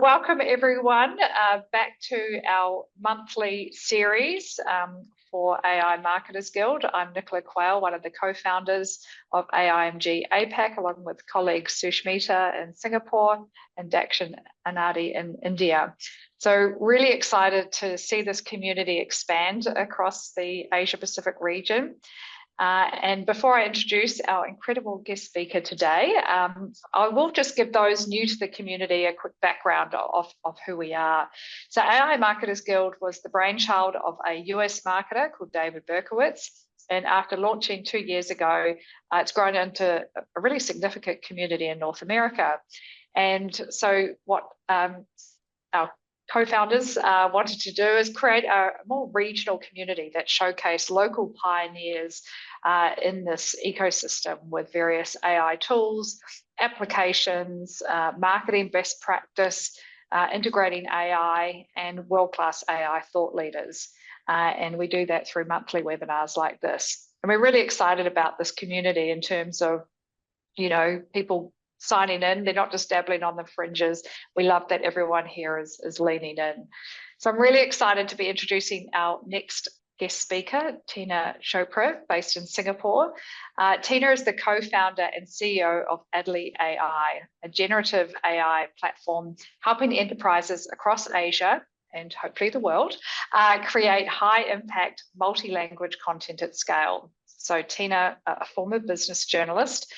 welcome everyone back to our monthly series for AI Marketers Guild. I'm Nicola Quayle, one of the co-founders of AIMG APAC, along with colleagues Sushmita in Singapore and Dakshin Anadi in India. So really excited to see this community expand across the Asia Pacific region. And before I introduce our incredible guest speaker today, I will just give those new to the community a quick background of who we are. So AI Marketers Guild was the brainchild of a US marketer called David Berkowitz. And after launching 2 years ago, it's grown into a really significant community in North America. And so what our co-founders wanted to do is create a more regional community that showcased local pioneers in this ecosystem with various AI tools, applications, marketing best practice, integrating AI, and world-class AI thought leaders. And we do that through monthly webinars like this. And we're really excited about this community in terms of, you know, people signing in. They're not just dabbling on the fringes. We love that everyone here is leaning in. So I'm really excited to be introducing our next guest speaker, Tina Chopra, based in Singapore. Tina is the co-founder and CEO of Addlly AI, a generative AI platform helping enterprises across Asia and hopefully the world create high-impact multi-language content at scale. So Tina, a former business journalist,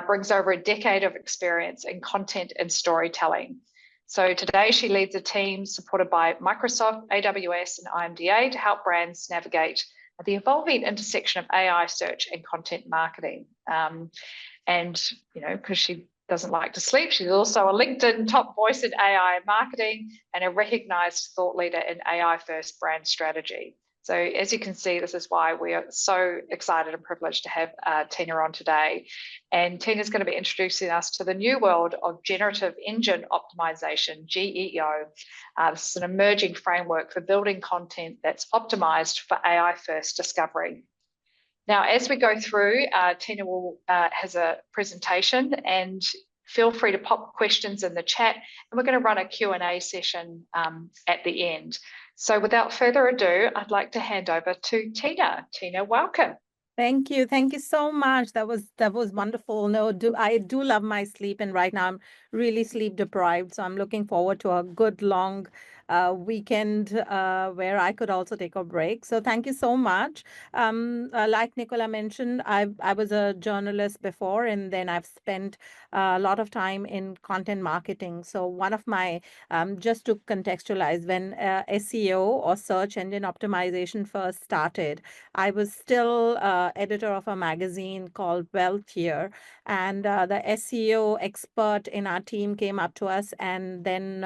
brings over a decade of experience in content and storytelling. So today she leads a team supported by Microsoft, AWS, and IMDA to help brands navigate the evolving intersection of AI search and content marketing. And, you know, because she doesn't like to sleep, she's also a LinkedIn top voice in AI marketing and a recognized thought leader in AI-first brand strategy. So as you can see, this is why we are so excited and privileged to have Tina on today. And Tina's going to be introducing us to the new world of Generative Engine Optimization, GEO. This is an emerging framework for building content that's optimized for AI-first discovery. Now, as we go through, Tina has a presentation, and feel free to pop questions in the chat, and we're going to run a Q&A session at the end. So without further ado, I'd like to hand over to Tina. Tina, welcome. Thank you. Thank you so much. That was wonderful. No, I do love my sleep, and right now I'm really sleep deprived. So I'm looking forward to a good long weekend where I could also take a break. So thank you so much. Like Nicola mentioned, I was a journalist before, and then I've spent a lot of time in content marketing. So one of my, just to contextualize, when SEO or search engine optimization first started, I was still editor of a magazine called Wealth here, and the SEO expert in our team came up to us, and then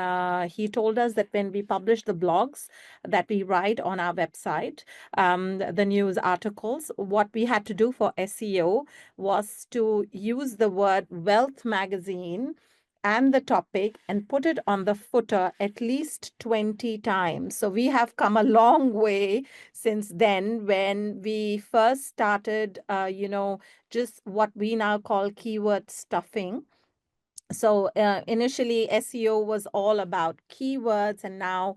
he told us that when we publish the blogs that we write on our website, the news articles, what we had to do for SEO was to use the word Wealth magazine and the topic and put it on the footer at least 20 times. So we have come a long way since then, when we first started, just what we now call keyword stuffing. So initially, SEO was all about keywords, and now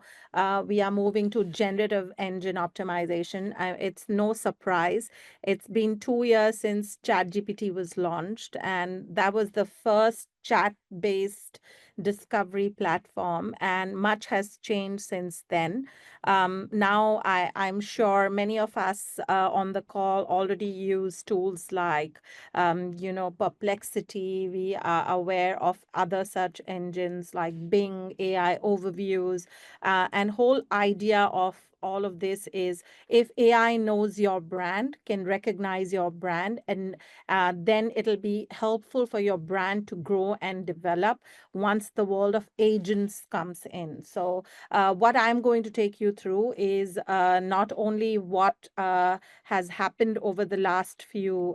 we are moving to generative engine optimization. It's no surprise. It's been 2 years since ChatGPT was launched, and that was the first chat-based discovery platform, and much has changed since then. Now, I'm sure many of us on the call already use tools like, Perplexity. We are aware of other search engines like Bing, AI overviews, and whole idea of all of this is, if AI knows your brand, can recognize your brand, and then it'll be helpful for your brand to grow and develop once the world of agents comes in. So what I'm going to take you through is not only what has happened over the last few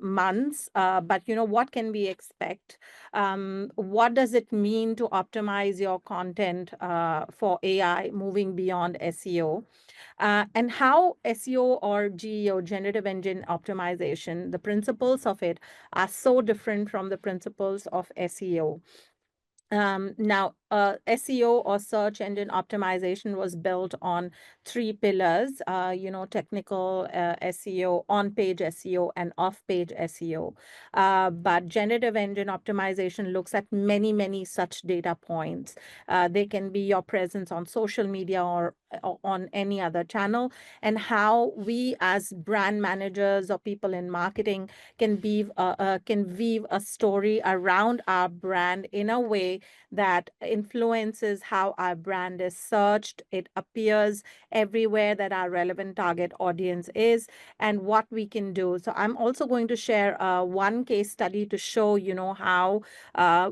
months, but what can we expect? What does it mean to optimize your content for AI moving beyond SEO. And how SEO or GEO, Generative Engine Optimization, the principles of it are so different from the principles of SEO. Now, SEO or search engine optimization was built on three pillars, technical SEO, on-page SEO, and off-page SEO. But generative engine optimization looks at many, many such data points. They can be your presence on social media or on any other channel, and how we as brand managers or people in marketing can weave a story around our brand in a way that influences how our brand is searched. It appears everywhere that our relevant target audience is, and what we can do. So I'm also going to share one case study to show, how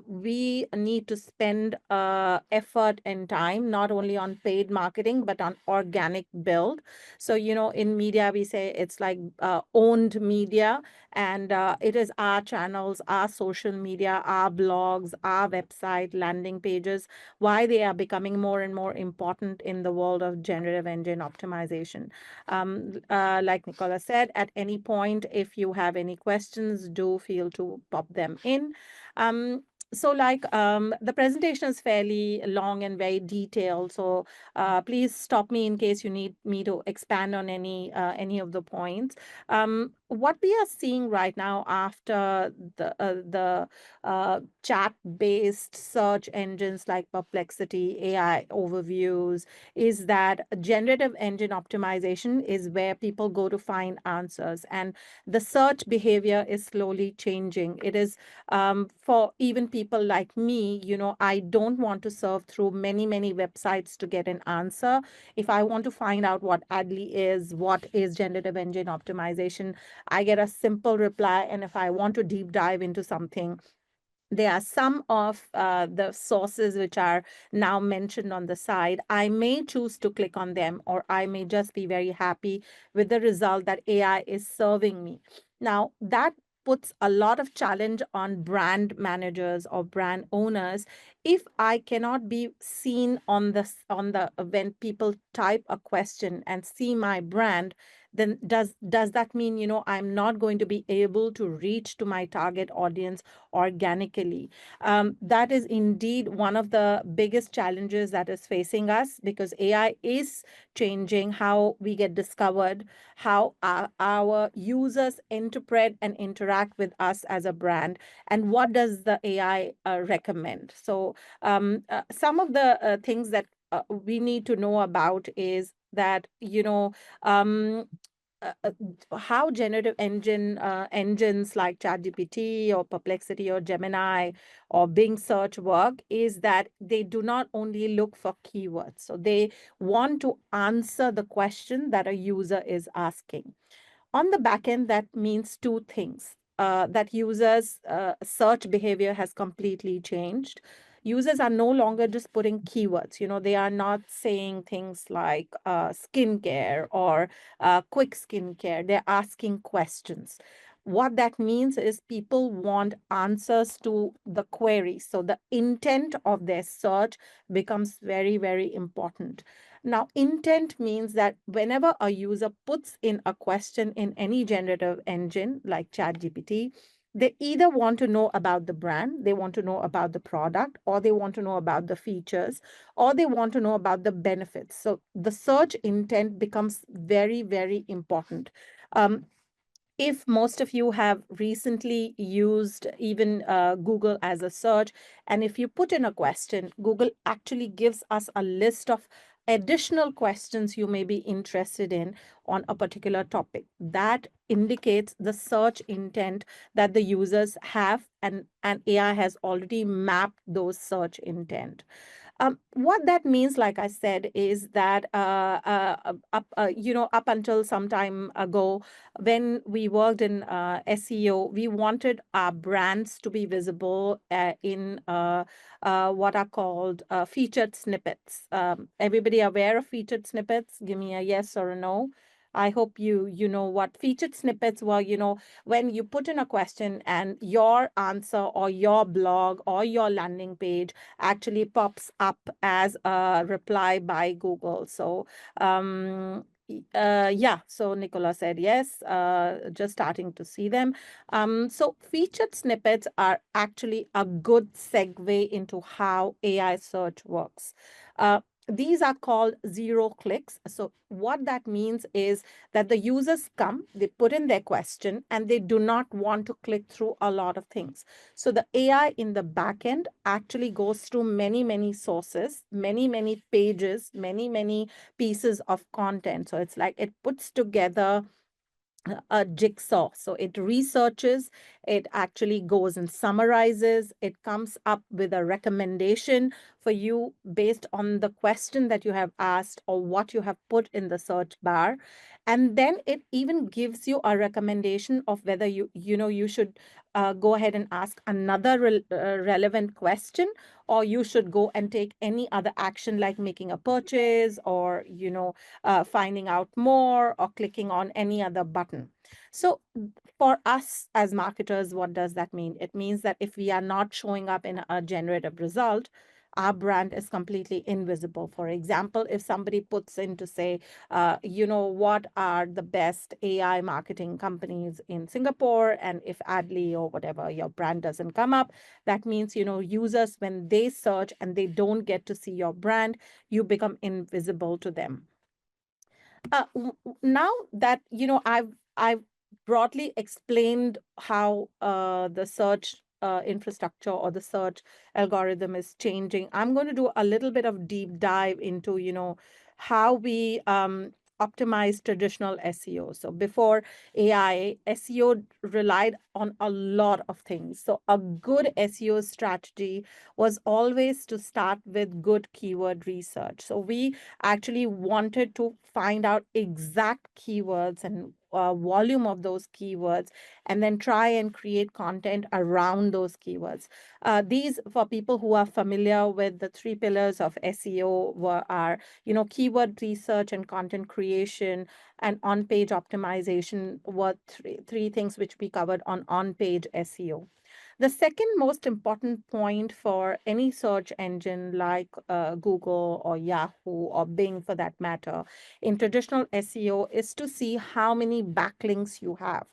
we need to spend effort and time, not only on paid marketing, but on organic build. So, in media, we say it's like owned media, and it is our channels, our social media, our blogs, our website, landing pages, why they are becoming more and more important in the world of generative engine optimization. Like Nicola said, at any point, if you have any questions, do feel to pop them in. So the presentation is fairly long and very detailed. So please stop me in case you need me to expand on any of the points. What we are seeing right now after the chat-based search engines like Perplexity, AI overviews, is that generative engine optimization is where people go to find answers, and the search behavior is slowly changing. It is for even people like me, I don't want to surf through many, many websites to get an answer. If I want to find out what Addlly is, what is generative engine optimization, I get a simple reply. And if I want to deep dive into something, there are some of the sources which are now mentioned on the side. I may choose to click on them, or I may just be very happy with the result that AI is serving me. Now, that puts a lot of challenge on brand managers or brand owners. If I cannot be seen on the when people type a question and see my brand, then does that mean, I'm not going to be able to reach to my target audience organically? That is indeed one of the biggest challenges that is facing us, because AI is changing how we get discovered, how our users interpret and interact with us as a brand, and what does the AI recommend. So some of the things that we need to know about is that, um, how generative engines like ChatGPT or Perplexity or Gemini or Bing search work is that they do not only look for keywords. So they want to answer the question that a user is asking. On the back end, that means two things. That users' search behavior has completely changed. Users are no longer just putting keywords. They are not saying things like skincare or quick skincare. They're asking questions. What that means is people want answers to the query. So the intent of their search becomes very, very important. Now, intent means that whenever a user puts in a question in any generative engine like ChatGPT, they either want to know about the brand, they want to know about the product, or they want to know about the features, or they want to know about the benefits. So the search intent becomes very, very important. If most of you have recently used even Google as a search, and if you put in a question, Google actually gives us a list of additional questions you may be interested in on a particular topic. That indicates the search intent that the users have, and AI has already mapped those search intent. What that means, like I said, is that up until some time ago, when we worked in SEO, we wanted our brands to be visible in what are called featured snippets. Everybody aware of featured snippets? Give me a yes or a no. I hope you know what featured snippets were, when you put in a question and your answer or your blog or your landing page actually pops up as a reply by Google. So, yeah, so Nicola said yes, just starting to see them. So featured snippets are actually a good segue into how AI search works. Uh, these are called zero clicks. So what that means is that the users come, they put in their question, and they do not want to click through a lot of things. So the AI in the back end actually goes through many, many sources, many, many pages, many, many pieces of content. So it's like it puts together a jigsaw. So it researches, it actually goes and summarizes, it comes up with a recommendation for you based on the question that you have asked or what you have put in the search bar. And then it even gives you a recommendation of whether you should go ahead and ask another relevant question, or you should go and take any other action like making a purchase, or finding out more, or clicking on any other button. So for us as marketers, what does that mean? It means that if we are not showing up in a generative result, our brand is completely invisible. For example, if somebody puts in to say, what are the best AI marketing companies in Singapore? And if Addlly or whatever, your brand doesn't come up, that means, users, when they search and they don't get to see your brand, you become invisible to them. Now that I've broadly explained how the search infrastructure or the search algorithm is changing, I'm going to do a little bit of deep dive into how we optimize traditional SEO. So before AI, SEO relied on a lot of things. So a good SEO strategy was always to start with good keyword research. So we actually wanted to find out exact keywords and volume of those keywords, and then try and create content around those keywords. These, for people who are familiar with the three pillars of SEO, are keyword research and content creation and on-page optimization, were three things which we covered on-page SEO. The second most important point for any search engine like Google or Yahoo or Bing for that matter in traditional SEO is to see how many backlinks you have.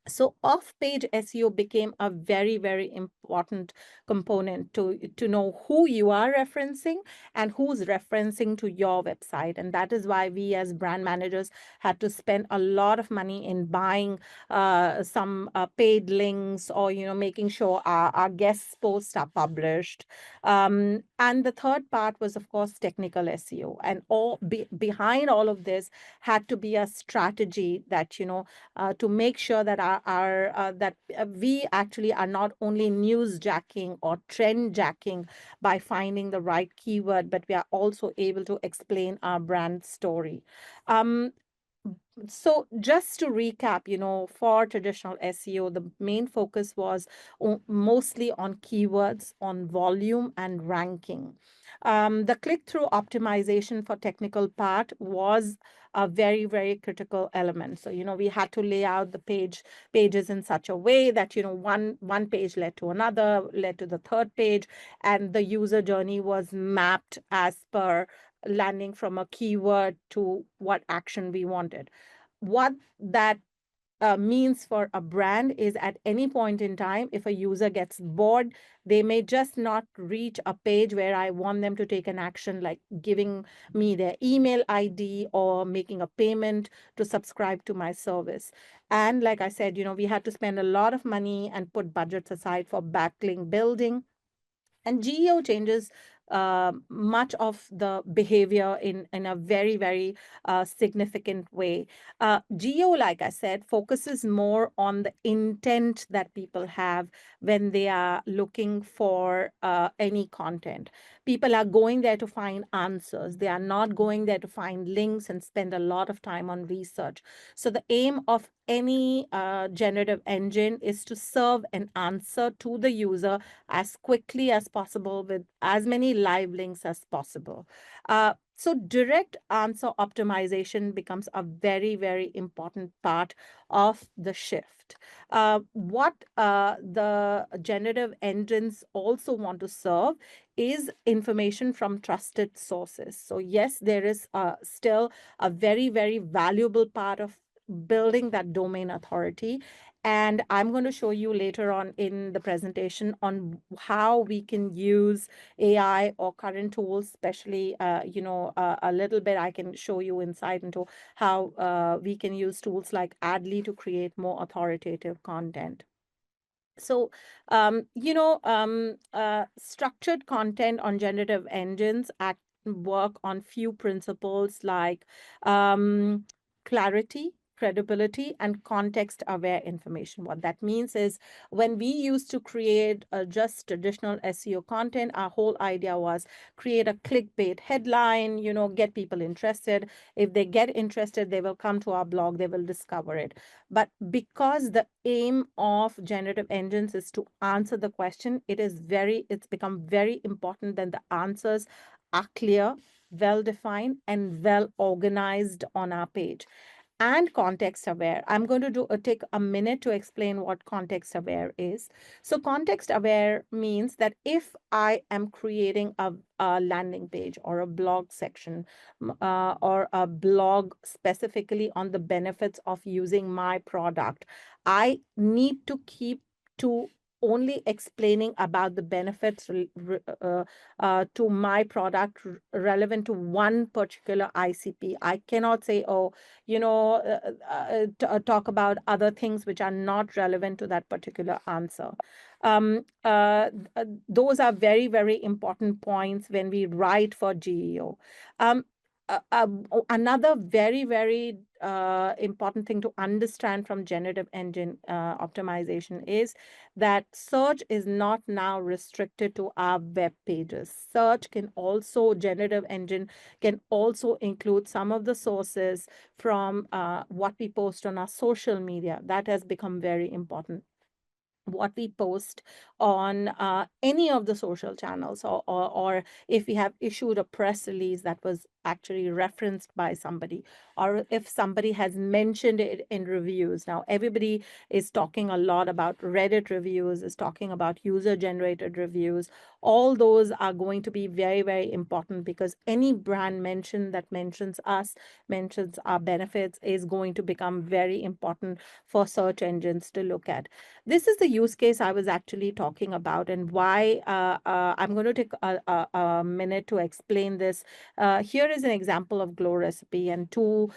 So off-page SEO became a very, very important component to know who you are referencing and who's referencing to your website. And that is why we as brand managers had to spend a lot of money in buying some paid links, or making sure our guest posts are published. And the third part was, of course, technical SEO. And behind all of this had to be a strategy that to make sure that we actually are not only news jacking or trend jacking by finding the right keyword, but we are also able to explain our brand story. So just to recap, for traditional SEO, the main focus was mostly on keywords, on volume and ranking. The click-through optimization for technical part was a very, very critical element. So, we had to lay out the pages in such a way that, one page led to another, led to the third page, and the user journey was mapped as per landing from a keyword to what action we wanted. What that means for a brand is, at any point in time, if a user gets bored, they may just not reach a page where I want them to take an action, like giving me their email ID or making a payment to subscribe to my service. And like I said, we had to spend a lot of money and put budgets aside for backlink building. And GEO changes much of the behavior in a very, very significant way. GEO, like I said, focuses more on the intent that people have when they are looking for any content. People are going there to find answers. They are not going there to find links and spend a lot of time on research. So the aim of any generative engine is to serve an answer to the user as quickly as possible with as many live links as possible. So direct answer optimization becomes a very, very important part of the shift. What the generative engines also want to serve is information from trusted sources. So yes, there is still a very, very valuable part of building that domain authority. And I'm going to show you later on in the presentation on how we can use AI or current tools, especially, a little bit, I can show you insight into how we can use tools like Addly to create more authoritative content. So, structured content on generative engines work on few principles like um, clarity, credibility, and context-aware information. What that means is when we used to create just traditional SEO content, our whole idea was create a clickbait headline, get people interested. If they get interested, they will come to our blog, they will discover it. But because the aim of generative engines is to answer the question, it's become very important that the answers are clear, well defined, and well organized on our page. And context aware. I'm going to take a minute to explain what context aware is. So context aware means that if I am creating a landing page or a blog section or a blog specifically on the benefits of using my product, I need to keep to only explaining about the benefits to my product relevant to one particular ICP. I cannot say, oh, talk about other things which are not relevant to that particular answer. Those are very, very important points when we write for GEO. Um, Another very, very important thing to understand from generative engine optimization is that search is not now restricted to our web pages. Generative engine can also include some of the sources from what we post on our social media. That has become very important. What we post on any of the social channels, or if we have issued a press release that was actually referenced by somebody, or if somebody has mentioned it in reviews. Now, everybody is talking a lot about Reddit reviews, is talking about user-generated reviews. All those are going to be very, very important because any brand that mentions us, mentions our benefits, is going to become very important for search engines to look at. This is the use case I was actually talking about, and why I'm going to take a minute to explain this. Here is an example of Glow Recipe and two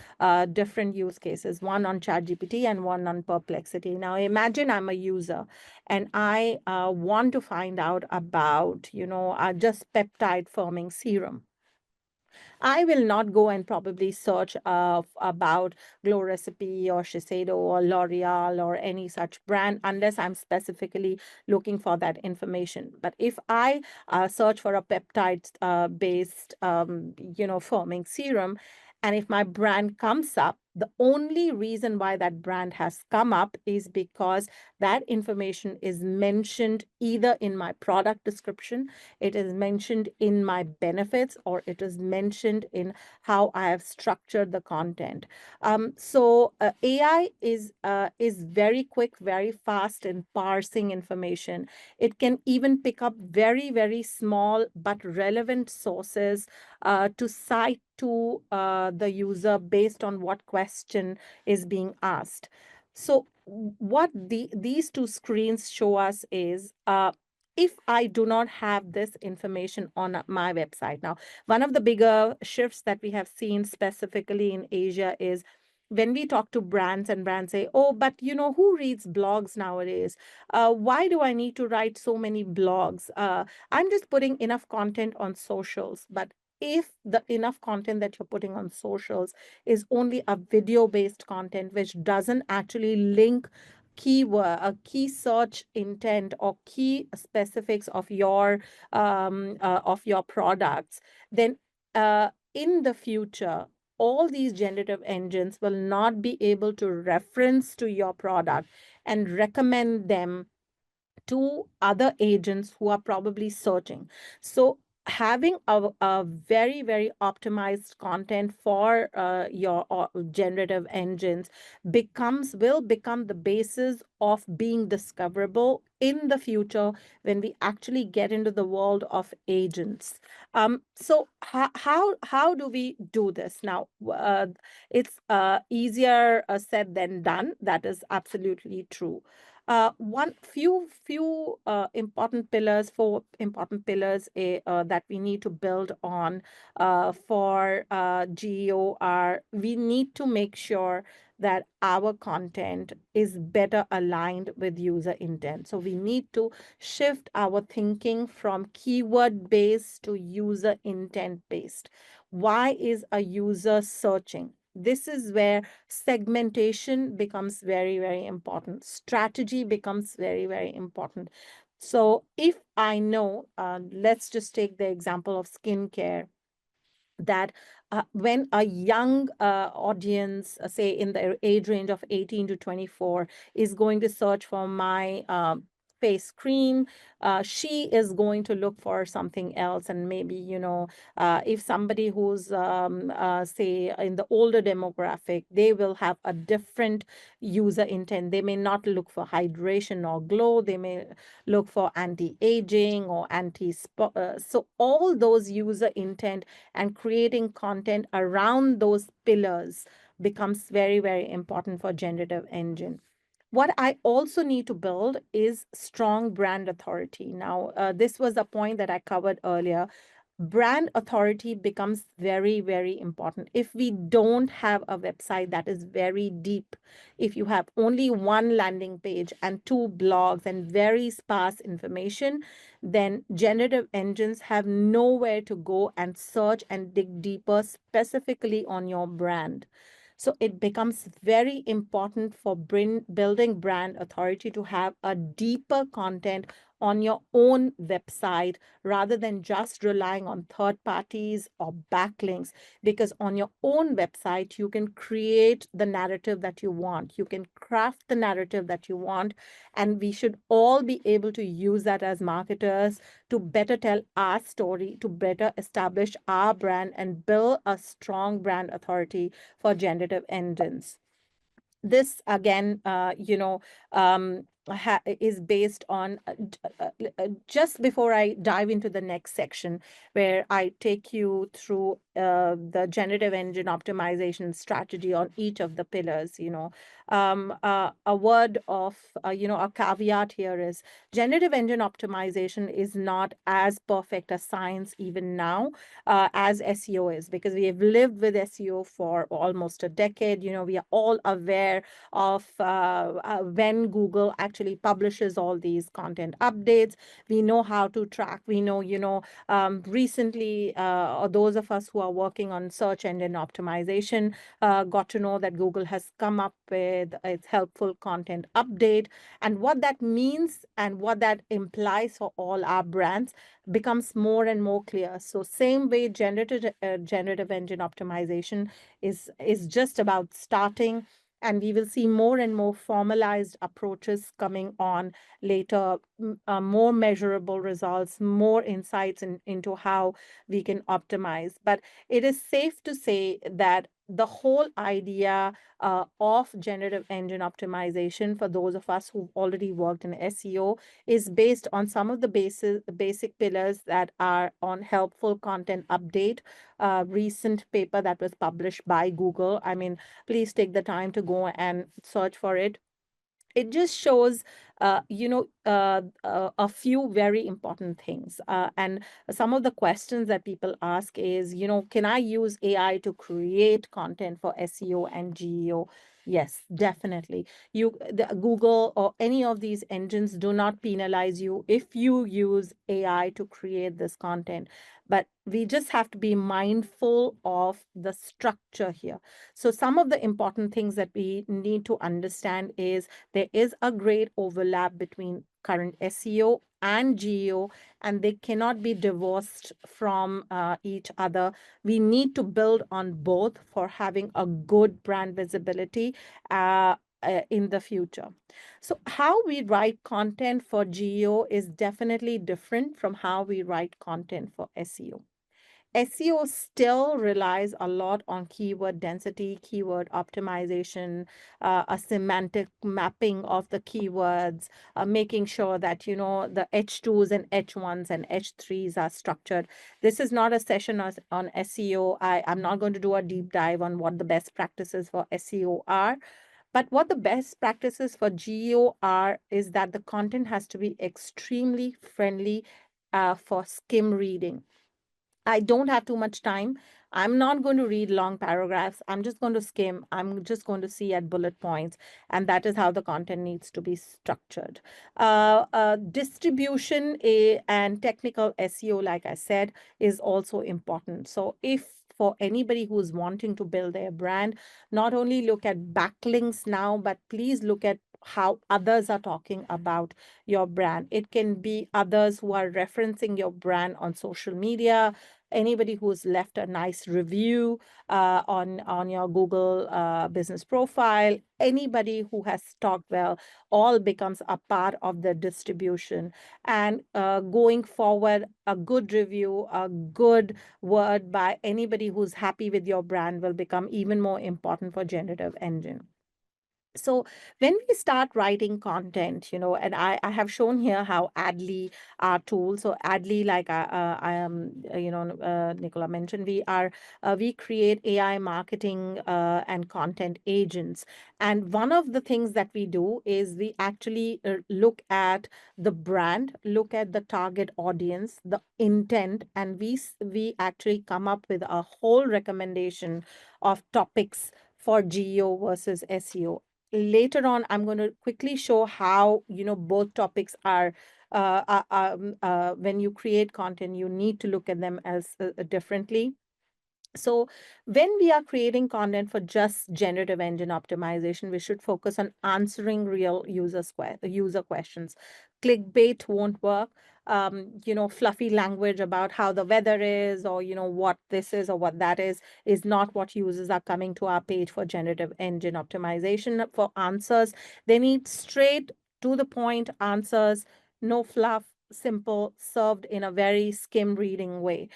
different use cases, one on ChatGPT and one on Perplexity. Now, imagine I'm a user and I want to find out about, just peptide firming serum. I will not go and probably search about Glow Recipe or Shiseido or L'Oreal or any such brand unless I'm specifically looking for that information. But if I search for a peptide based, firming serum, and if my brand comes up, the only reason why that brand has come up is because that information is mentioned either in my product description, it is mentioned in my benefits, or it is mentioned in how I have structured the content. AI is very quick, very fast in parsing information. It can even pick up very, very small but relevant sources to cite to the user based on what question is being asked. So what these two screens show us is if I do not have this information on my website. Now, one of the bigger shifts that we have seen specifically in Asia is when we talk to brands and brands say, oh, but who reads blogs nowadays? Why do I need to write so many blogs? I'm just putting enough content on socials. But if the enough content that you're putting on socials is only a video-based content, which doesn't actually link key search intent or key specifics of your products, then in the future, all these generative engines will not be able to reference to your product and recommend them to other agents who are probably searching. So having a very, very optimized content for your generative engines will become the basis of being discoverable in the future when we actually get into the world of agents. So how do we do this now? It's easier said than done. That is absolutely true. One few important pillars, four important pillars that we need to build on for GEO are: we need to make sure that our content is better aligned with user intent. So we need to shift our thinking from keyword based to user intent based. Why is a user searching? This is where segmentation becomes very, very important. Strategy becomes very, very important. So if I know, let's just take the example of skincare, that when a young audience, say in the age range of 18 to 24, is going to search for my face cream, she is going to look for something else. And maybe, if somebody who's, say, in the older demographic, they will have a different user intent. They may not look for hydration or glow. They may look for anti-aging or anti-spot. So all those user intent and creating content around those pillars becomes very, very important for generative engine. What I also need to build is strong brand authority. Now, this was a point that I covered earlier. Brand authority becomes very, very important. If we don't have a website that is very deep, if you have only one landing page and two blogs and very sparse information, then generative engines have nowhere to go and search and dig deeper specifically on your brand. So it becomes very important for building brand authority to have a deeper content on your own website rather than just relying on third parties or backlinks. Because on your own website, you can create the narrative that you want. You can craft the narrative that you want. And we should all be able to use that as marketers to better tell our story, to better establish our brand and build a strong brand authority for generative engines. This again, is based on just before I dive into the next section, where I take you through the generative engine optimization strategy on each of the pillars. A word of a caveat here is generative engine optimization is not as perfect a science even now as SEO is, because we have lived with SEO for almost a decade. We are all aware of when Google actually publishes all these content updates. We know how to track. We know, recently, or those of us who are working on search engine optimization got to know that Google has come up with its helpful content update. And what that means and what that implies for all our brands becomes more and more clear. So same way, generative engine optimization is just about starting, and we will see more and more formalized approaches coming on later, more measurable results, more insights into how we can optimize. But it is safe to say that the whole idea of generative engine optimization, for those of us who've already worked in SEO, is based on some of the basic pillars that are on helpful content update. Recent paper that was published by Google. I mean, please take the time to go and search for it. It just shows a few very important things, and some of the questions that people ask is, can I use AI to create content for SEO and GEO? Yes, definitely. Google or any of these engines do not penalize you if you use AI to create this content, but we just have to be mindful of the structure here. So some of the important things that we need to understand is there is a great overlap between current SEO and GEO, and they cannot be divorced from each other. We need to build on both for having a good brand visibility. in the future. So how we write content for GEO is definitely different from how we write content for SEO. SEO still relies a lot on keyword density, keyword optimization, a semantic mapping of the keywords, making sure that, you know, the H2s and H1s and H3s are structured. This is not a session on SEO. I'm not going to do a deep dive on what the best practices for SEO are. But what the best practices for GEO are is that the content has to be extremely friendly for skim reading. I don't have too much time. I'm not going to read long paragraphs. I'm just going to skim. I'm just going to see at bullet points. And that is how the content needs to be structured. Distribution and technical SEO, like I said, is also important. So if for anybody who's wanting to build their brand, not only look at backlinks now, but please look at how others are talking about your brand. It can be others who are referencing your brand on social media, anybody who's left a nice review on your Google business profile, anybody who has talked well, all becomes a part of the distribution. And going forward, a good review, a good word by anybody who's happy with your brand will become even more important for generative engine. So when we start writing content, you know, and I have shown here how Addly, our tool. So Addly, like I am, Nicola mentioned, we create AI marketing and content agents. And one of the things that we do is we actually look at the brand, look at the target audience, the intent, and we actually come up with a whole recommendation of topics for GEO versus SEO. Later on, I'm going to quickly show how, you know, both topics are when you create content, you need to look at them as differently. So when we are creating content for just generative engine optimization, we should focus on answering real user questions. Clickbait won't work. Fluffy language about how the weather is, or, you know, what this is or what that is not what users are coming to our page for generative engine optimization for answers. They need straight to the point answers, no fluff, simple, served in a very skim reading way.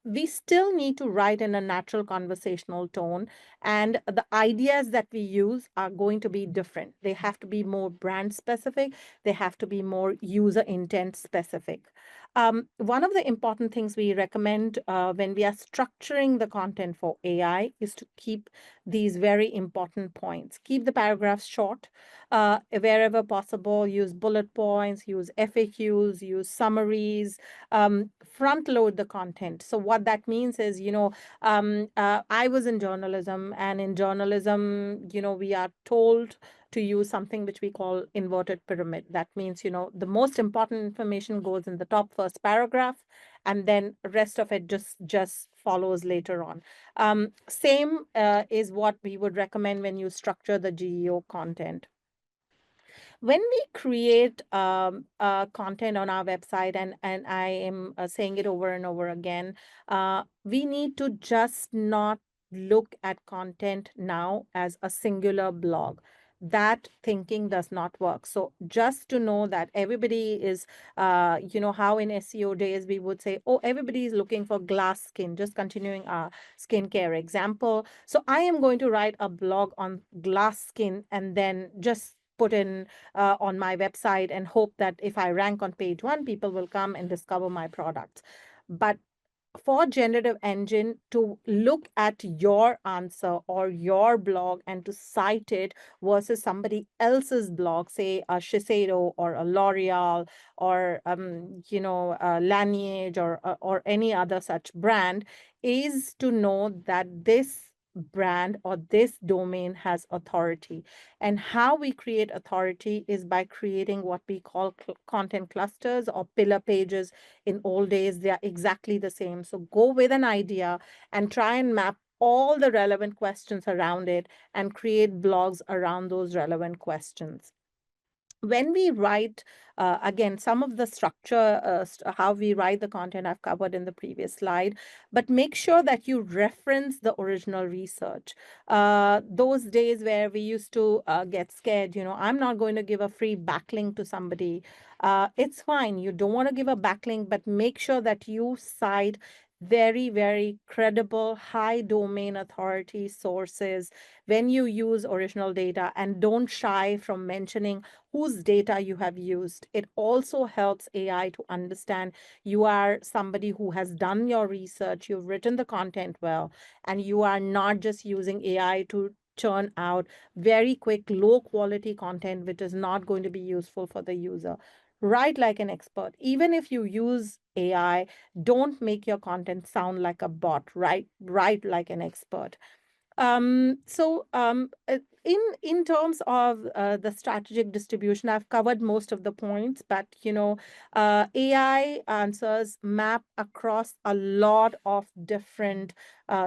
We still need to write in a natural conversational tone, and the ideas that we use are going to be different. They have to be more brand specific, they have to be more user intent specific. One of the important things we recommend when we are structuring the content for AI is to keep these very important points. Keep the paragraphs short. Wherever possible, use bullet points, use FAQs, use summaries, front load the content. So what that means is, I was in journalism, and in journalism, you know, we are told to use something which we call inverted pyramid. That means, you know, the most important information goes in the top first paragraph, and then rest of it just follows later on. Same is what we would recommend when you structure the GEO content. When we create content on our website, and I am saying it over and over again, we need to just not look at content now as a singular blog. That thinking does not work. So just to know that everybody is, how in SEO days we would say, oh, everybody is looking for glass skin, just continuing our skincare example. So I am going to write a blog on glass skin and then just put in on my website and hope that if I rank on page 1, people will come and discover my products. But for generative engine to look at your answer or your blog and to cite it versus somebody else's blog, say a Shiseido or a L'Oreal or Lineage or any other such brand, is to know that this brand or this domain has authority. And how we create authority is by creating what we call content clusters or pillar pages. In old days, they are exactly the same. So go with an idea and try and map all the relevant questions around it and create blogs around those relevant questions. when we write, again, some of the structure, how we write the content I've covered in the previous slide, but make sure that you reference the original research. Those days where we used to get scared, I'm not going to give a free backlink to somebody. It's fine. You don't want to give a backlink, but make sure that you cite very, very credible, high domain authority sources when you use original data, and don't shy from mentioning whose data you have used. It also helps AI to understand you are somebody who has done your research, you've written the content well, and you are not just using AI to churn out very quick, low quality content, which is not going to be useful for the user. Write like an expert. Even if you use AI, don't make your content sound like a bot. Write like an expert. In terms of the strategic distribution, I've covered most of the points, but AI answers map across a lot of different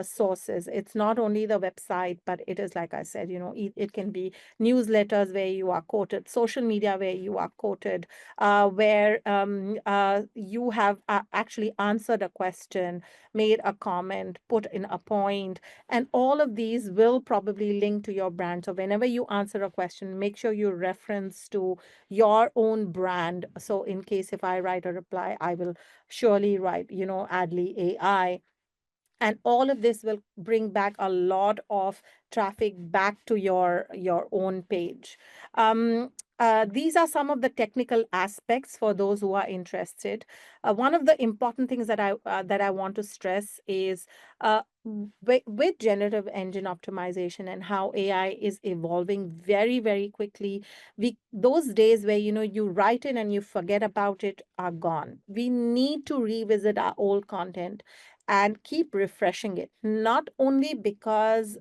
sources. It's not only the website, but it is, like I said, it can be newsletters where you are quoted, social media where you are quoted, where you have actually answered a question, made a comment, put in a point, and all of these will probably link to your brand. So whenever you answer a question, make sure you reference to your own brand. So in case if I write a reply, I will surely write, Addlly AI. And all of this will bring back a lot of traffic back to your own page. These are some of the technical aspects for those who are interested. One of the important things that I want to stress is with generative engine optimization and how AI is evolving very, very quickly. Those days where you write it and you forget about it are gone. We need to revisit our old content and keep refreshing it, not only because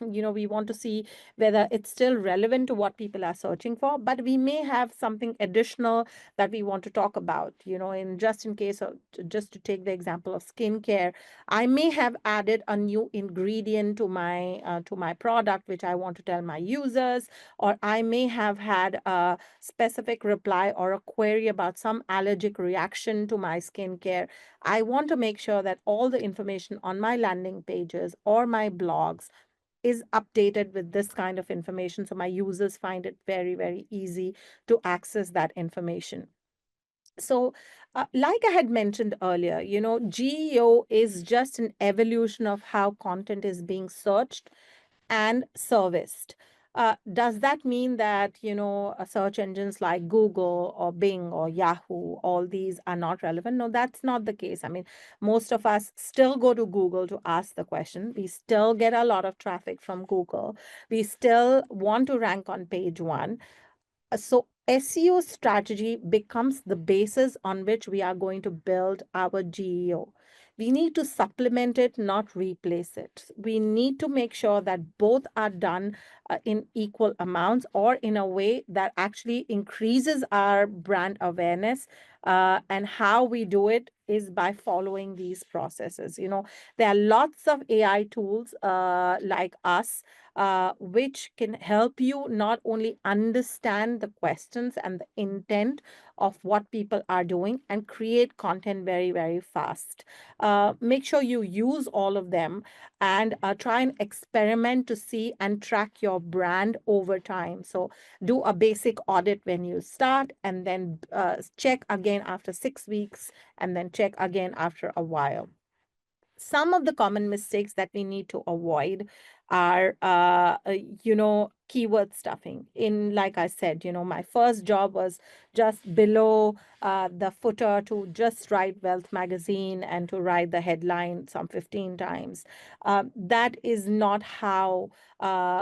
we want to see whether it's still relevant to what people are searching for, but we may have something additional that we want to talk about. In case of, just to take the example of skincare, I may have added a new ingredient to my product which I want to tell my users, or I may have had a specific reply or a query about some allergic reaction to my skincare. I want to make sure that all the information on my landing pages or my blogs is updated with this kind of information, so my users find it very, very easy to access that information. So, like I had mentioned earlier, GEO is just an evolution of how content is being searched and serviced. Does that mean that, search engines like Google or Bing or Yahoo, all these are not relevant? No, that's not the case. I mean, most of us still go to Google to ask the question. We still get a lot of traffic from Google. We still want to rank on page one. So SEO strategy becomes the basis on which we are going to build our GEO. We need to supplement it, not replace it. We need to make sure that both are done in equal amounts, or in a way that actually increases our brand awareness. And how we do it is by following these processes. There are lots of AI tools like us which can help you not only understand the questions and the intent of what people are doing and create content very, very fast. Make sure you use all of them, and try and experiment to see and track your brand over time. So do a basic audit when you start, and then check again after 6 weeks, and then check again after a while. Some of the common mistakes that we need to avoid are keyword stuffing. Like I said, my first job was just below the footer to just write Wealth Magazine and to write the headline some 15 times. That is not how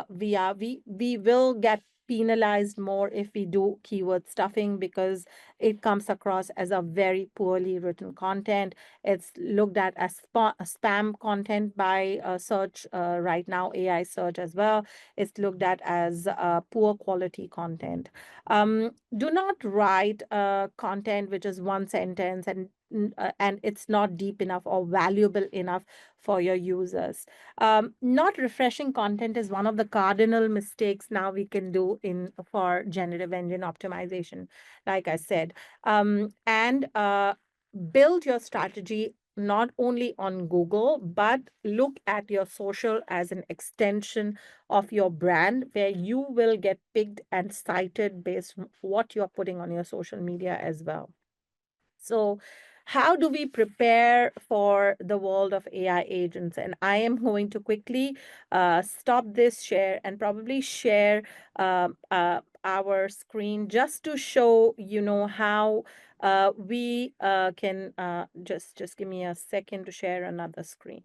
we will get penalized more if we do keyword stuffing, because it comes across as a very poorly written content. It's looked at as spam content by search right now, AI search as well. It's looked at as poor quality content. Do not write content which is one sentence and it's not deep enough or valuable enough for your users. Not refreshing content is one of the cardinal mistakes now we can do in for generative engine optimization, like I said. And build your strategy not only on Google, but look at your social as an extension of your brand, where you will get picked and cited based on what you're putting on your social media as well. So, how do we prepare for the world of AI agents? And I am going to quickly stop this share and probably share our screen just to show, how we can just give me a second to share another screen.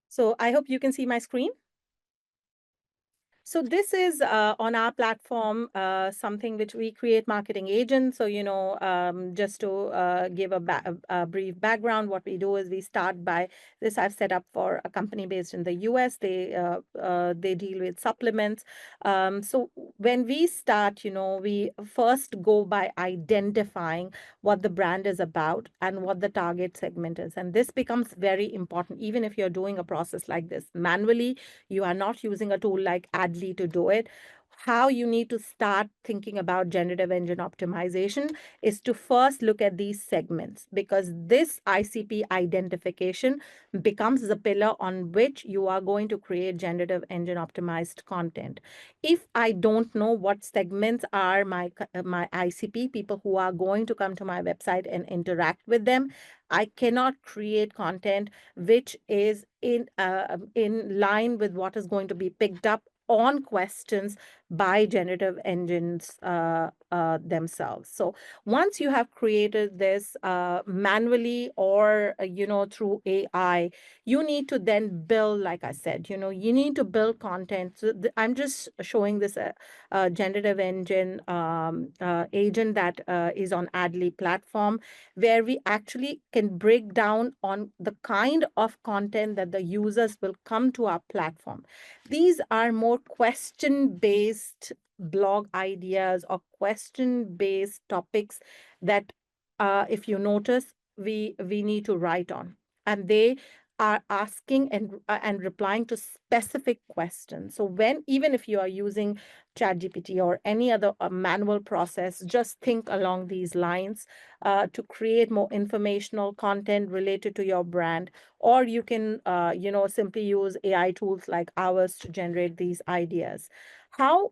So I hope you can see my screen. So this is on our platform, something which we create marketing agents. So, just to give a brief background, what we do is we start by this. I've set up for a company based in the US. They deal with supplements. So when we start, we first go by identifying what the brand is about and what the target segment is. And this becomes very important, even if you're doing a process like this manually. You are not using a tool like Addlly to do it. How you need to start thinking about generative engine optimization is to first look at these segments, because this ICP identification becomes the pillar on which you are going to create generative engine optimized content. If I don't know what segments are my ICP, people who are going to come to my website and interact with them, I cannot create content which is in line with what is going to be picked up on questions by generative engines themselves. So once you have created this manually or through AI, you need to then build, like I said, you need to build content. So I'm just showing this generative engine agent that is on Addlly platform, where we actually can break down on the kind of content that the users will come to our platform. These are more question-based blog ideas or question-based topics that, if you notice, we need to write on, and they are asking and replying to specific questions. So when, even if you are using ChatGPT or any other manual process, just think along these lines to create more informational content related to your brand. Or you can, simply use AI tools like ours to generate these ideas. How,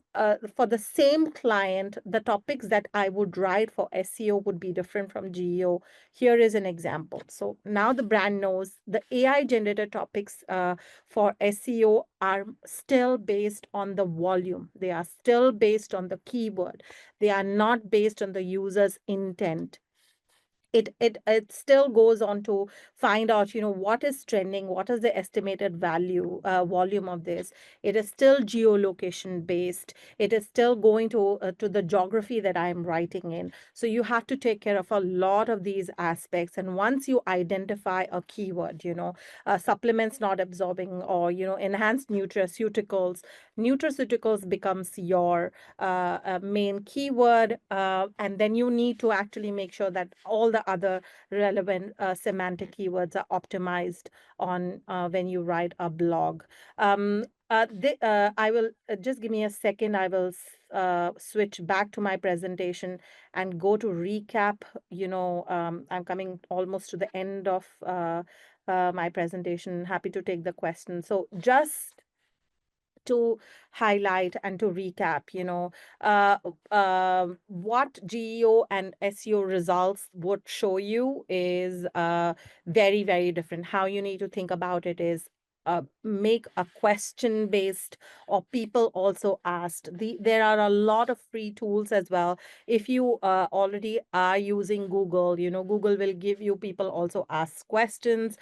for the same client, the topics that I would write for SEO would be different from GEO. Here is an example. So now the brand knows the AI generated topics for SEO are still based on the volume. They are still based on the keyword. They are not based on the user's intent. It still goes on to find out what is trending, what is the estimated value volume of this. It is still geolocation based. It is still going to the geography that I am writing in. So you have to take care of a lot of these aspects. And once you identify a keyword, supplements not absorbing, or enhanced nutraceuticals becomes your main keyword, and then you need to actually make sure that all the other relevant semantic keywords are optimized on when you write a blog. I will just give me a second. I will switch back to my presentation and go to recap. I'm coming almost to the end of my presentation. Happy to take the question. So just to highlight and to recap, what GEO and SEO results would show you is very, very different. How you need to think about it is make a question based or people also asked. There are a lot of free tools as well. If you already are using Google, Google will give you people also ask questions.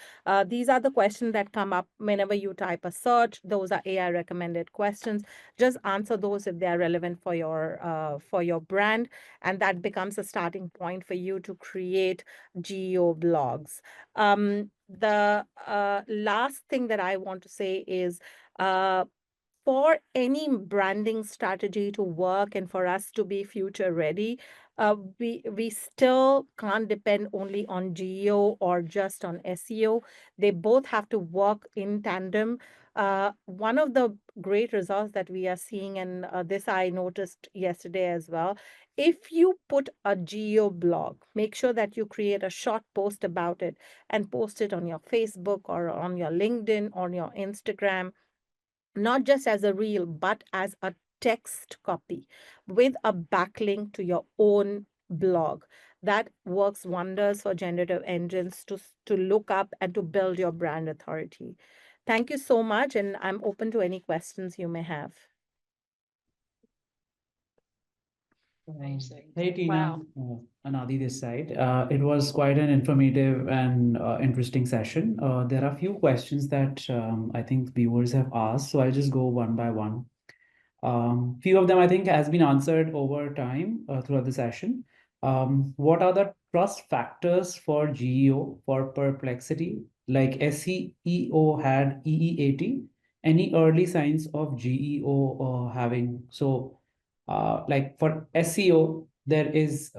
These are the questions that come up whenever you type a search. Those are AI recommended questions. Just answer those if they are relevant for your brand, and that becomes a starting point for you to create GEO blogs. The last thing that I want to say is, for any branding strategy to work and for us to be future ready, we still can't depend only on GEO or just on SEO. They both have to work in tandem. One of the great results that we are seeing, and this I noticed yesterday as well, if you put a GEO blog, make sure that you create a short post about it and post it on your Facebook or on your LinkedIn or your Instagram, not just as a reel, but as a text copy with a backlink to your own blog. That works wonders for generative engines to look up and to build your brand authority. Thank you so much, and I'm open to any questions you may have. Amazing. Hey, Tina. Wow. Anadi this side. It was quite an informative and interesting session. There are a few questions that I think viewers have asked, so I'll just go one by one. Few of them I think has been answered over time throughout the session. What are the trust factors for GEO for Perplexity? Like SEO had EE80. Any early signs of GEO having? So, like for SEO, there is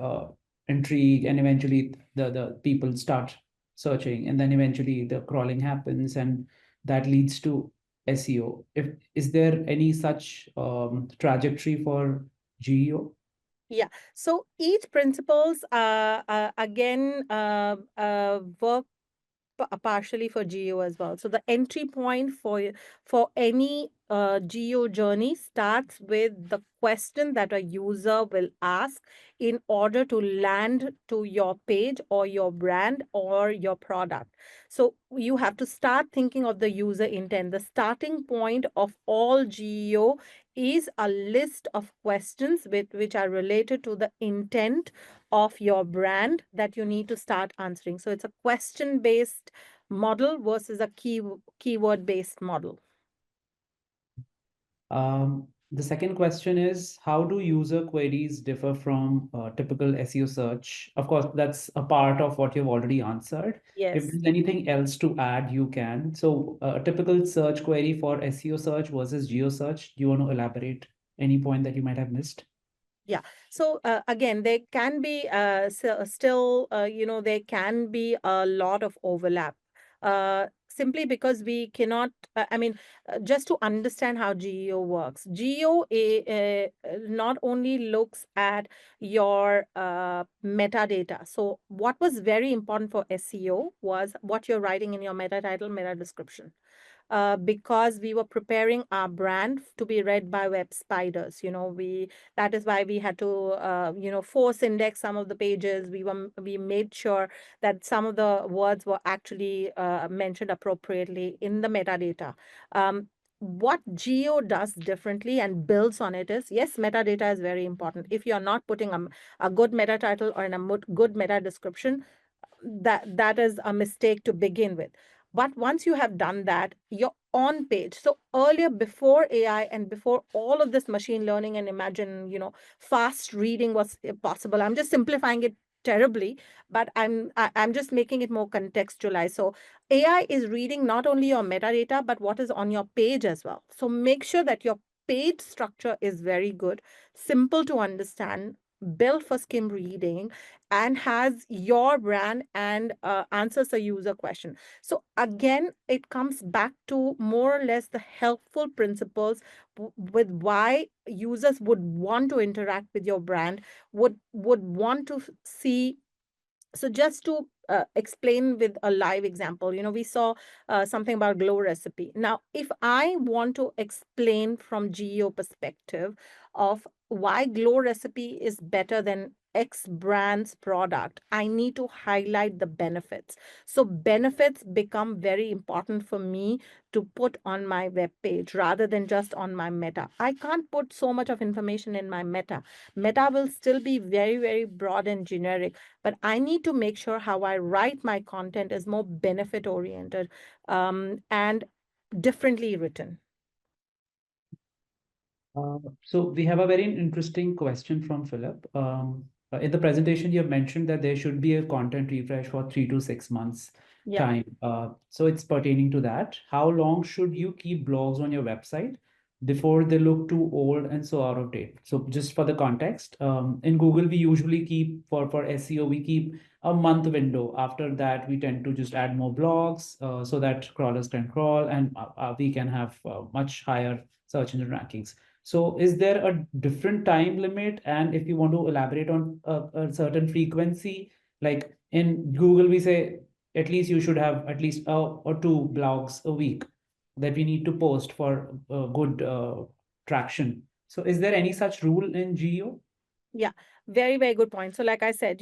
intrigue, and eventually the people start searching, and then eventually the crawling happens, and that leads to SEO. Is there any such trajectory for GEO? Yeah. So each principles again work partially for GEO as well. So the entry point for any GEO journey starts with the question that a user will ask in order to land to your page or your brand or your product. So you have to start thinking of the user intent. The starting point of all GEO is a list of questions which are related to the intent of your brand that you need to start answering. So it's a question-based model versus a keyword-based model. The second question is, how do user queries differ from typical SEO search? Of course, that's a part of what you've already answered. If Yes. there's anything else to add, you can. So a typical search query for SEO search versus geo search, do you want to elaborate any point that you might have missed? Yeah. So again, there can be still, there can be a lot of overlap. Simply because we cannot, just to understand how GEO works. GEO not only looks at your metadata. So what was very important for SEO was what you're writing in your meta title, meta description. Because we were preparing our brand to be read by web spiders. That is why we had to force index some of the pages. We made sure that some of the words were actually mentioned appropriately in the metadata. What GEO does differently and builds on it is, yes, metadata is very important. If you're not putting a good meta title or a good meta description, that is a mistake to begin with. But once you have done that, you're on page. So earlier, before AI and before all of this machine learning, and imagine, fast reading was possible. I'm just simplifying it terribly, but I'm just making it more contextualized. So AI is reading not only your metadata, but what is on your page as well. So make sure that your page structure is very good, simple to understand, built for skim reading, and has your brand and answers a user question. So again, it comes back to more or less the helpful principles with why users would want to interact with your brand, would want to see. So just to explain with a live example, we saw something about glow recipe. Now, if I want to explain from GEO perspective of why glow recipe is better than X brand's product, I need to highlight the benefits. So benefits become very important for me to put on my web page rather than just on my meta. I can't put so much of information in my meta. Meta will still be very, very broad and generic, but I need to make sure how I write my content is more benefit oriented, and differently written. So we have a very interesting question from Philip. In the presentation, you have mentioned that there should be a content refresh for 3 to 6 months Yeah. time. So it's pertaining to that. How long should you keep blogs on your website before they look too old and so out of date? So just for the context, in Google, we usually keep for SEO, we keep a month window. After that, we tend to just add more blogs so that crawlers can crawl and we can have much higher search engine rankings. So is there a different time limit? And if you want to elaborate on a certain frequency, like in Google, we say at least you should have at least or two blogs a week that we need to post for good traction. So is there any such rule in GEO? Yeah, very, very good point. So, like I said,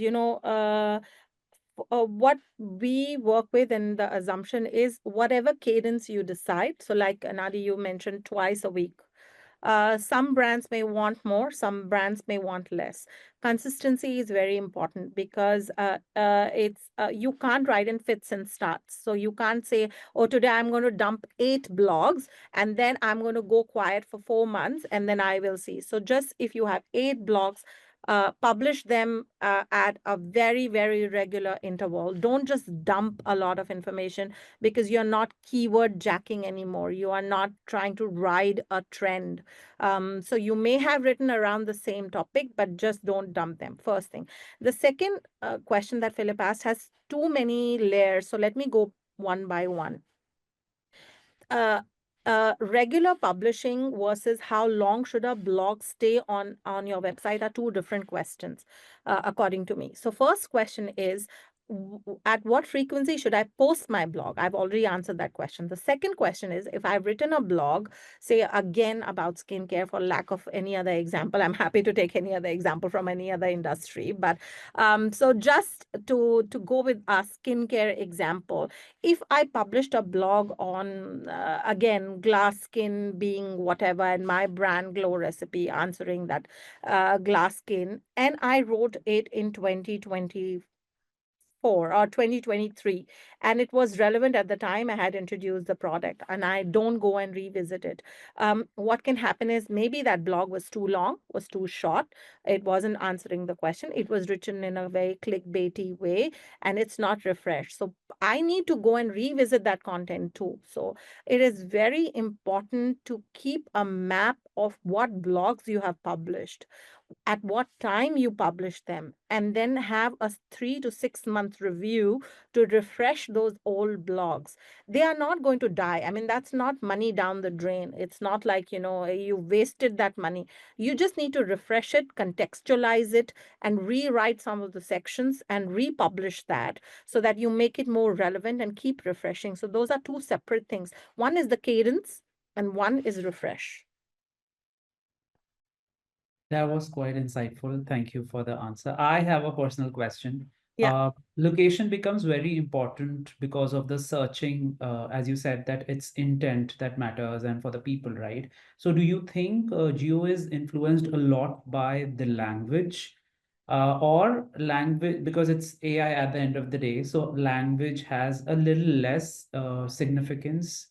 what we work with and the assumption is whatever cadence you decide. So, like Nadi, you mentioned twice a week. Some brands may want more, some brands may want less. Consistency is very important because you can't write in fits and starts. So you can't say, oh, today I'm going to dump 8 blogs and then I'm going to go quiet for 4 months and then I will see. So just if you have 8 blogs, publish them at a very, very regular interval. Don't just dump a lot of information because you're not keyword jacking anymore. You are not trying to ride a trend. So you may have written around the same topic, but just don't dump them. First thing. The second question that Philip asked has too many layers. So let me go one by one. uh, Regular publishing versus how long should a blog stay on your website are two different questions, according to me. So first question is, at what frequency should I post my blog? I've already answered that question. The second question is, if I've written a blog, say again about skincare, for lack of any other example, I'm happy to take any other example from any other industry, but so just to go with a skincare example, if I published a blog on, again, glass skin being whatever, and my brand glow recipe answering that glass skin, and I wrote it in 2020 or 2023, and it was relevant at the time I had introduced the product, and I don't go and revisit it. What can happen is maybe that blog was too long, was too short, it wasn't answering the question, it was written in a very clickbaity way, and it's not refreshed. So I need to go and revisit that content too. So it is very important to keep a map of what blogs you have published, at what time you publish them, and then have a 3 to 6 month review to refresh those old blogs. They are not going to die. I mean, that's not money down the drain. It's not like, you wasted that money. You just need to refresh it, contextualize it, and rewrite some of the sections and republish that so that you make it more relevant and keep refreshing. So those are two separate things. One is the cadence and one is refresh. That was quite insightful. Thank you for the answer. I have a personal question. Yeah. Location becomes very important because of the searching, as you said, that it's intent that matters and for the people, right? So do you think Geo is influenced a lot by the language or language, because it's AI at the end of the day, so language has a little less significance.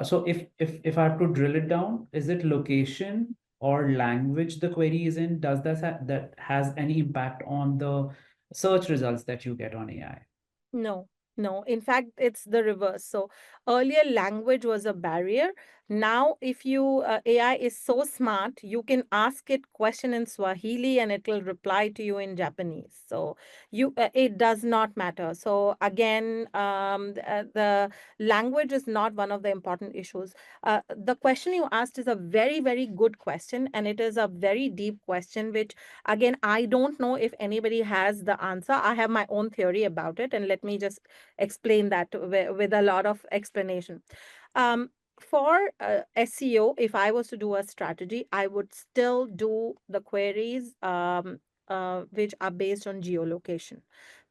So if I have to drill it down, is it location or language the query is in? Does that has any impact on the search results that you get on AI? No, no. In fact, it's the reverse. So earlier, language was a barrier. Now, if AI is so smart, you can ask it question in Swahili and it will reply to you in Japanese. So it does not matter. So again, the language is not one of the important issues. The question you asked is a very, very good question, and it is a very deep question, which again, I don't know if anybody has the answer. I have my own theory about it, and let me just explain that with a lot of explanation. For SEO, if I was to do a strategy, I would still do the queries which are based on geolocation,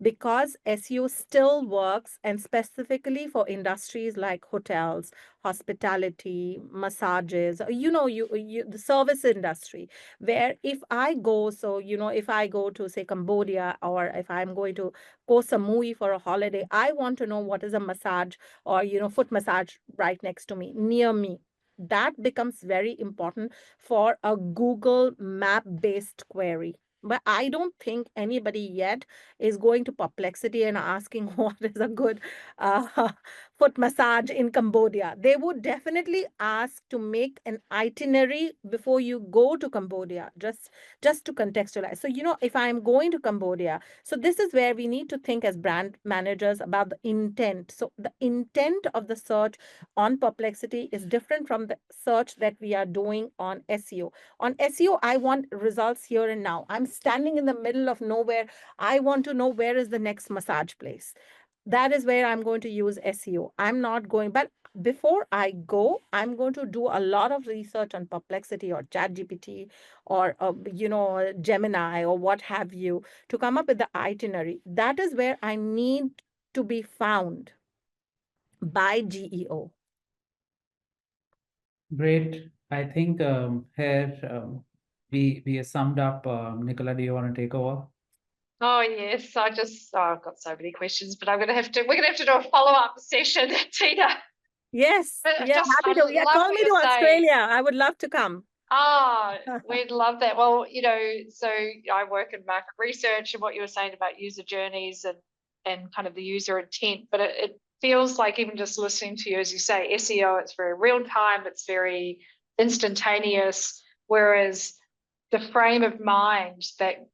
because SEO still works, and specifically for industries like hotels, hospitality, massages, the service industry, where if I go, if I go to say Cambodia, or if I'm going to Koh Samui for a holiday, I want to know what is a massage or foot massage right next to me, near me. That becomes very important for a Google map based query. But I don't think anybody yet is going to Perplexity and asking what is a good uh, foot massage in Cambodia. They would definitely ask to make an itinerary before you go to Cambodia, just to contextualize. So, if I'm going to Cambodia, so this is where we need to think as brand managers about the intent. So the intent of the search on Perplexity is different from the search that we are doing on SEO. On SEO, I want results here and now. I'm standing in the middle of nowhere. I want to know where is the next massage place. That is where I'm going to use SEO. I'm not going, but before I go, I'm going to do a lot of research on Perplexity or ChatGPT or, Gemini or what have you, to come up with the itinerary. That is where I need to be found by GEO. Great. I think here we are summed up. Nicola, do you want to take over? Oh yes, I've got so many questions, but we're gonna have to do a follow-up session, Tina. Yes, But yeah, I happy to. Yeah, love call what me to you're saying. Australia. I would love to come. We'd love that. Well, so I work in market research, and what you were saying about user journeys and kind of the user intent, but it feels like, even just listening to you, as you say, SEO, it's very real time, it's very instantaneous, whereas the frame of mind that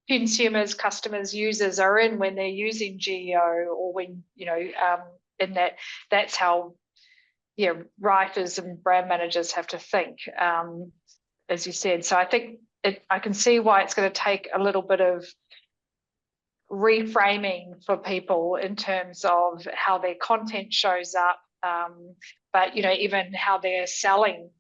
consumers, customers, users are in when they're using GEO, or when, in that's how, writers and brand managers have to think, as you said. So I think I can see why it's going to take a little bit of reframing for people in terms of how their content shows up, but, even how they're selling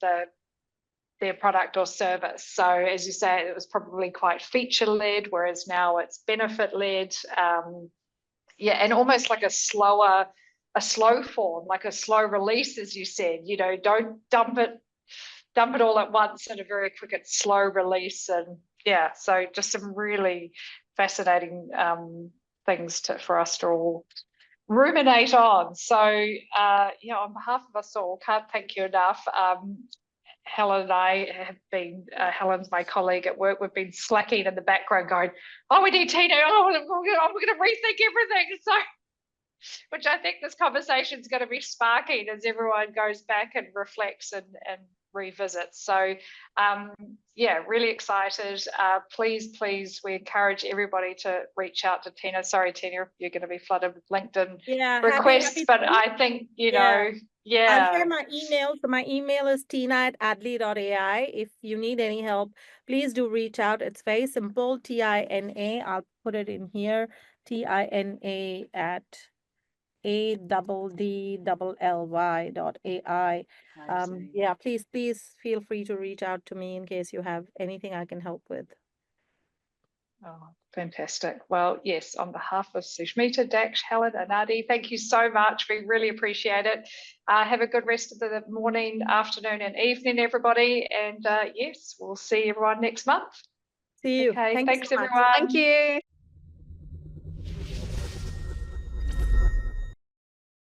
their product or service. So as you say, it was probably quite feature-led, whereas now it's benefit-led. And almost like a slow form, like a slow release, as you said. Don't dump it all at once in a very quick and slow release. And so just some really fascinating things for us to all ruminate on. So on behalf of us all, can't thank you enough. Helen and I have been, Helen's my colleague at work, we've been slacking in the background going, oh, we need Tina, we're going to rethink everything. So, which I think this conversation is going to be sparking as everyone goes back and reflects and revisits. So, really excited. Please, we encourage everybody to reach out to Tina. Sorry, Tina, you're going to be flooded with LinkedIn requests, happy but I think, I'll share my email. So my email is tina@addly.ai. If you need any help, please do reach out. It's very simple. TINA. I'll put it in here. TINA at ADDLY.ai. Please feel free to reach out to me in case you have anything I can help with. Oh, fantastic. Well, yes, on behalf of Sushmita, Daksh, Helen, and Adi, thank you so much. We really appreciate it. Have a good rest of the morning, afternoon, and evening, everybody. And yes, we'll see everyone next month. See you. Okay, Thank you thanks, so much. everyone. Thank you.